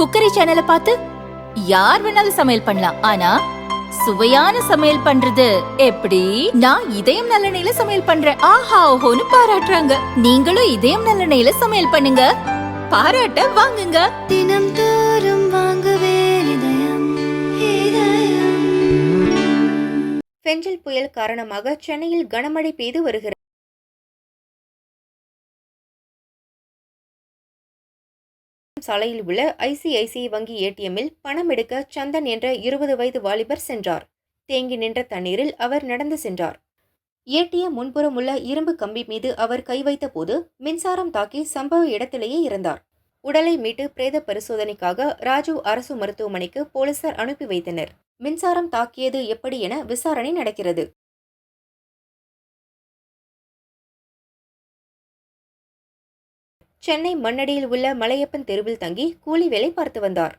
Cookery சேனலை பார்த்து யார் வேணாலும் சமையல் பண்ணலாம். ஆனா சுவையான சமையல் பண்றது எப்படி? நான் இதயம் நல்லெண்ணெயில சமையல் பண்றேன். ஆஹா ஓஹோன்னு பாராட்டுறாங்க. நீங்களும் இதயம் நல்லெண்ணெயில சமையல் பண்ணுங்க, பாராட்ட வாங்குங்க. தினம் தோறும் வாங்குவே இதயம். பெஞ்சல் புயல் காரணமாக சென்னையில் கனமழை பெய்து வருகிறது. சாலையில் உள்ள ஐசிஐசிஐ வங்கி ஏடிஎம்மில் பணம் எடுக்க சந்தன் என்ற 20 வயது வாலிபர் சென்றார். தேங்கி நின்ற தண்ணீரில் அவர் நடந்து சென்றார். ஏடிஎம் முன்புறம் உள்ள இரும்பு கம்பி மீது அவர் கை வைத்த போது மின்சாரம் தாக்கி சம்பவ இடத்திலேயே இறந்தார். உடலை மீட்டு பிரேத பரிசோதனைக்காக ராஜீவ் அரசு மருத்துவமனைக்கு போலீசார் அனுப்பி வைத்தனர். மின்சாரம் தாக்கியது எப்படி என விசாரணை நடக்கிறது. சென்னை மண்ணடியில் உள்ள மலையப்பன் தெருவில் தங்கி கூலி வேலை பார்த்து வந்தார்.